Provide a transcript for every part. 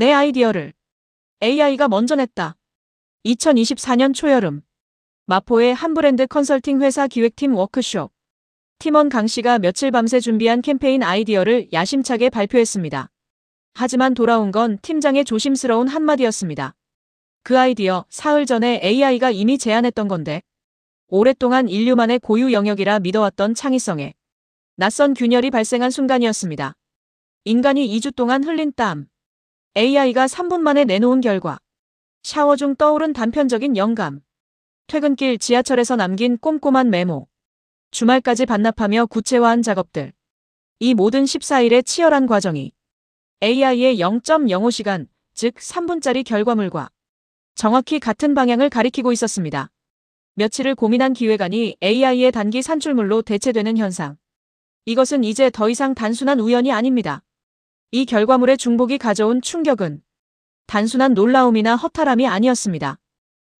내 아이디어를 AI가 먼저 냈다. 2024년 초여름, 마포의 한 브랜드 컨설팅 회사 기획팀 워크숍. 팀원 강 씨가 며칠 밤새 준비한 캠페인 아이디어를 야심차게 발표했습니다. 하지만 돌아온 건 팀장의 조심스러운 한마디였습니다. 그 아이디어, 사흘 전에 AI가 이미 제안했던 건데, 오랫동안 인류만의 고유 영역이라 믿어왔던 창의성에 낯선 균열이 발생한 순간이었습니다. 인간이 2주 동안 흘린 땀, AI가 3분 만에 내놓은 결과, 샤워 중 떠오른 단편적인 영감, 퇴근길 지하철에서 남긴 꼼꼼한 메모, 주말까지 반납하며 구체화한 작업들. 이 모든 14일의 치열한 과정이 AI의 0.05시간, 즉 3분짜리 결과물과 정확히 같은 방향을 가리키고 있었습니다. 며칠을 고민한 기획안이 AI의 단기 산출물로 대체되는 현상. 이것은 이제 더 이상 단순한 우연이 아닙니다. 이 결과물의 중복이 가져온 충격은 단순한 놀라움이나 허탈함이 아니었습니다.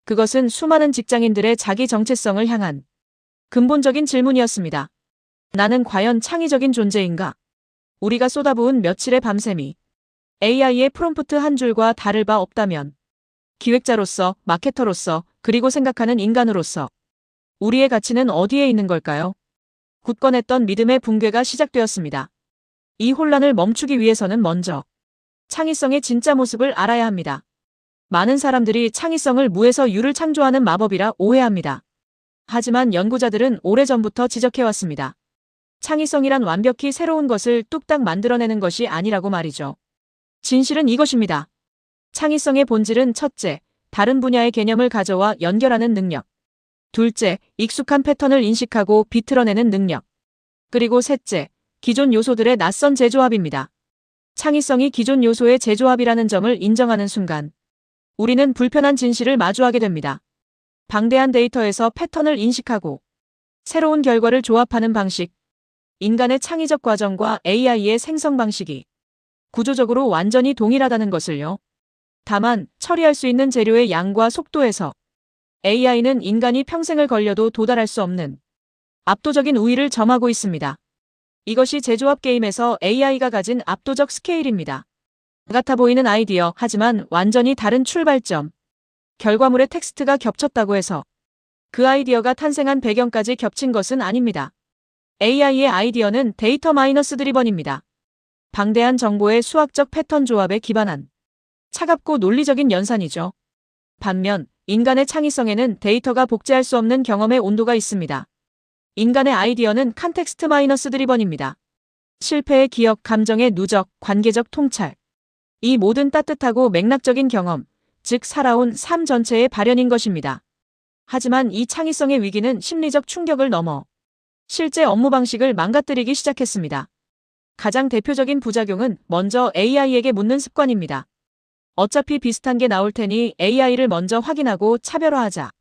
그것은 수많은 직장인들의 자기 정체성을 향한 근본적인 질문이었습니다. 나는 과연 창의적인 존재인가? 우리가 쏟아부은 며칠의 밤샘이 AI의 프롬프트 한 줄과 다를 바 없다면 기획자로서, 마케터로서, 그리고 생각하는 인간으로서 우리의 가치는 어디에 있는 걸까요? 굳건했던 믿음의 붕괴가 시작되었습니다. 이 혼란을 멈추기 위해서는 먼저 창의성의 진짜 모습을 알아야 합니다. 많은 사람들이 창의성을 무에서 유를 창조하는 마법이라 오해합니다. 하지만 연구자들은 오래전부터 지적해왔습니다. 창의성이란 완벽히 새로운 것을 뚝딱 만들어내는 것이 아니라고 말이죠. 진실은 이것입니다. 창의성의 본질은 첫째, 다른 분야의 개념을 가져와 연결하는 능력. 둘째, 익숙한 패턴을 인식하고 비틀어내는 능력. 그리고 셋째, 기존 요소들의 낯선 재조합입니다. 창의성이 기존 요소의 재조합이라는 점을 인정하는 순간, 우리는 불편한 진실을 마주하게 됩니다. 방대한 데이터에서 패턴을 인식하고 새로운 결과를 조합하는 방식. 인간의 창의적 과정과 AI의 생성 방식이 구조적으로 완전히 동일하다는 것을요. 다만 처리할 수 있는 재료의 양과 속도에서 AI는 인간이 평생을 걸려도 도달할 수 없는 압도적인 우위를 점하고 있습니다. 이것이 제조합 게임에서 AI가 가진 압도적 스케일입니다. 같아 보이는 아이디어, 하지만 완전히 다른 출발점. 결과물의 텍스트가 겹쳤다고 해서 그 아이디어가 탄생한 배경까지 겹친 것은 아닙니다. AI의 아이디어는 데이터 마이너스 드리번입니다. 방대한 정보의 수학적 패턴 조합에 기반한 차갑고 논리적인 연산이죠. 반면 인간의 창의성에는 데이터가 복제할 수 없는 경험의 온도가 있습니다. 인간의 아이디어는 컨텍스트 마이너스 드리번입니다. 실패의 기억, 감정의 누적, 관계적 통찰. 이 모든 따뜻하고 맥락적인 경험, 즉 살아온 삶 전체의 발현인 것입니다. 하지만 이 창의성의 위기는 심리적 충격을 넘어 실제 업무 방식을 망가뜨리기 시작했습니다. 가장 대표적인 부작용은 먼저 AI에게 묻는 습관입니다. 어차피 비슷한 게 나올 테니 AI를 먼저 확인하고 차별화하자.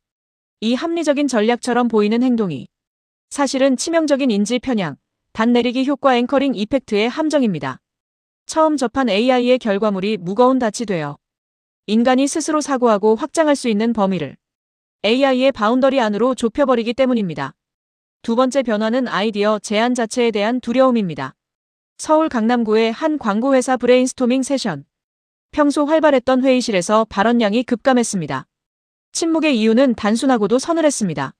이 합리적인 전략처럼 보이는 행동이 사실은 치명적인 인지 편향, 단 내리기 효과 앵커링 이펙트의 함정입니다. 처음 접한 AI의 결과물이 무거운 닻이 되어 인간이 스스로 사고하고 확장할 수 있는 범위를 AI의 바운더리 안으로 좁혀버리기 때문입니다. 두 번째 변화는 아이디어 제안 자체에 대한 두려움입니다. 서울 강남구의 한 광고회사 브레인스토밍 세션. 평소 활발했던 회의실에서 발언량이 급감했습니다. 침묵의 이유는 단순하고도 서늘했습니다.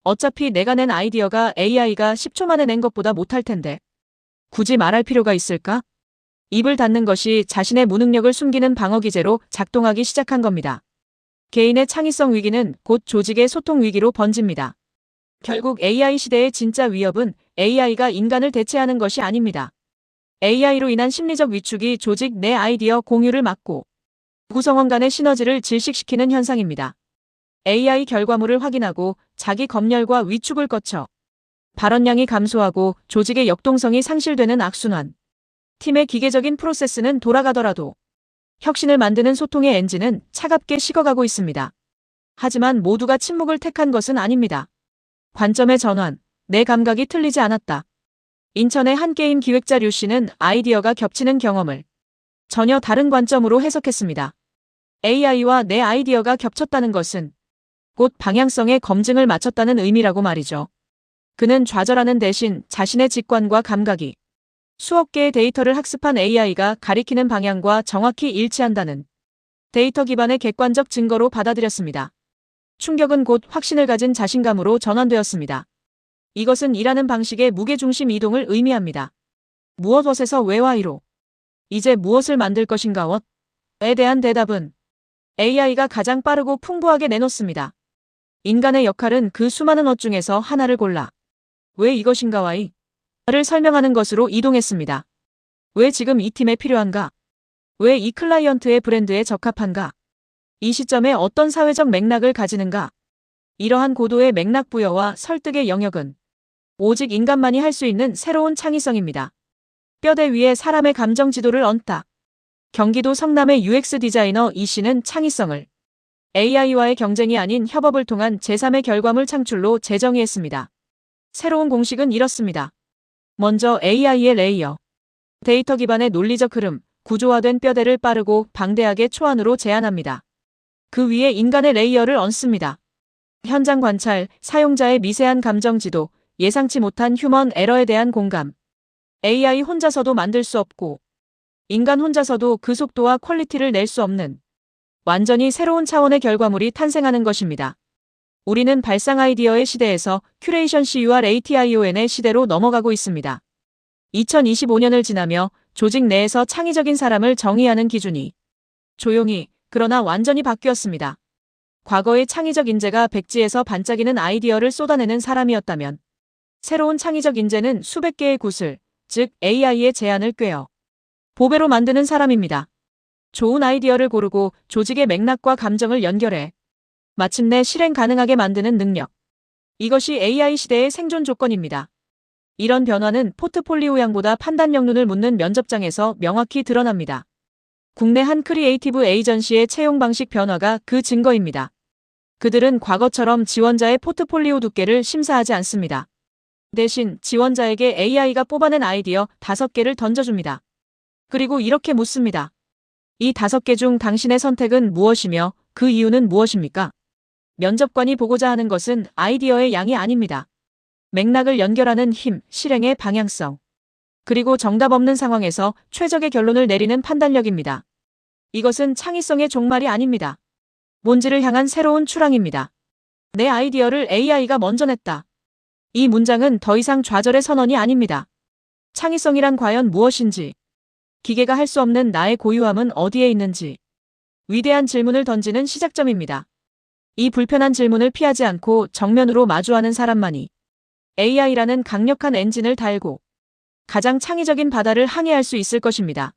어차피 내가 낸 아이디어가 AI가 10초 만에 낸 것보다 못할 텐데 굳이 말할 필요가 있을까? 입을 닫는 것이 자신의 무능력을 숨기는 방어기제로 작동하기 시작한 겁니다. 개인의 창의성 위기는 곧 조직의 소통 위기로 번집니다. 결국 AI 시대의 진짜 위협은 AI가 인간을 대체하는 것이 아닙니다. AI로 인한 심리적 위축이 조직 내 아이디어 공유를 막고 구성원 간의 시너지를 질식시키는 현상입니다. AI 결과물을 확인하고 자기 검열과 위축을 거쳐 발언량이 감소하고 조직의 역동성이 상실되는 악순환. 팀의 기계적인 프로세스는 돌아가더라도 혁신을 만드는 소통의 엔진은 차갑게 식어가고 있습니다. 하지만 모두가 침묵을 택한 것은 아닙니다. 관점의 전환, 내 감각이 틀리지 않았다. 인천의 한 게임 기획자 류 씨는 아이디어가 겹치는 경험을 전혀 다른 관점으로 해석했습니다. AI와 내 아이디어가 겹쳤다는 것은 곧 방향성의 검증을 마쳤다는 의미라고 말이죠. 그는 좌절하는 대신 자신의 직관과 감각이 수억 개의 데이터를 학습한 AI가 가리키는 방향과 정확히 일치한다는 데이터 기반의 객관적 증거로 받아들였습니다. 충격은 곧 확신을 가진 자신감으로 전환되었습니다. 이것은 일하는 방식의 무게중심 이동을 의미합니다. 무엇에서 왜와 이로. 이제 무엇을 만들 것인가 엇에 대한 대답은 AI가 가장 빠르고 풍부하게 내놓습니다. 인간의 역할은 그 수많은 엇 중에서 하나를 골라 왜 이것인가와 이를 설명하는 것으로 이동했습니다. 왜 지금 이 팀에 필요한가? 왜 이 클라이언트의 브랜드에 적합한가? 이 시점에 어떤 사회적 맥락을 가지는가? 이러한 고도의 맥락 부여와 설득의 영역은 오직 인간만이 할 수 있는 새로운 창의성입니다. 뼈대 위에 사람의 감정 지도를 얹다. 경기도 성남의 UX 디자이너 이 씨는 창의성을 AI와의 경쟁이 아닌 협업을 통한 제3의 결과물 창출로 재정의했습니다. 새로운 공식은 이렇습니다. 먼저 AI의 레이어. 데이터 기반의 논리적 흐름, 구조화된 뼈대를 빠르고 방대하게 초안으로 제안합니다. 그 위에 인간의 레이어를 얹습니다. 현장 관찰, 사용자의 미세한 감정 지도, 예상치 못한 휴먼 에러에 대한 공감. AI 혼자서도 만들 수 없고 인간 혼자서도 그 속도와 퀄리티를 낼 수 없는 완전히 새로운 차원의 결과물이 탄생하는 것입니다. 우리는 발상 아이디어의 시대에서 큐레이션 CURATION의 시대로 넘어가고 있습니다. 2025년을 지나며 조직 내에서 창의적인 사람을 정의하는 기준이 조용히 그러나 완전히 바뀌었습니다. 과거의 창의적 인재가 백지에서 반짝이는 아이디어를 쏟아내는 사람이었다면 새로운 창의적 인재는 수백 개의 구슬, 즉 AI의 제안을 꿰어 보배로 만드는 사람입니다. 좋은 아이디어를 고르고 조직의 맥락과 감정을 연결해 마침내 실행 가능하게 만드는 능력. 이것이 AI 시대의 생존 조건입니다. 이런 변화는 포트폴리오양보다 판단력 눈을 묻는 면접장에서 명확히 드러납니다. 국내 한 크리에이티브 에이전시의 채용 방식 변화가 그 증거입니다. 그들은 과거처럼 지원자의 포트폴리오 두께를 심사하지 않습니다. 대신 지원자에게 AI가 뽑아낸 아이디어 5개를 던져줍니다. 그리고 이렇게 묻습니다. 이 5개 중 당신의 선택은 무엇이며 그 이유는 무엇입니까? 면접관이 보고자 하는 것은 아이디어의 양이 아닙니다. 맥락을 연결하는 힘, 실행의 방향성. 그리고 정답 없는 상황에서 최적의 결론을 내리는 판단력입니다. 이것은 창의성의 종말이 아닙니다. 본질을 향한 새로운 출항입니다. 내 아이디어를 AI가 먼저 냈다. 이 문장은 더 이상 좌절의 선언이 아닙니다. 창의성이란 과연 무엇인지, 기계가 할 수 없는 나의 고유함은 어디에 있는지, 위대한 질문을 던지는 시작점입니다. 이 불편한 질문을 피하지 않고 정면으로 마주하는 사람만이 AI라는 강력한 엔진을 달고 가장 창의적인 바다를 항해할 수 있을 것입니다.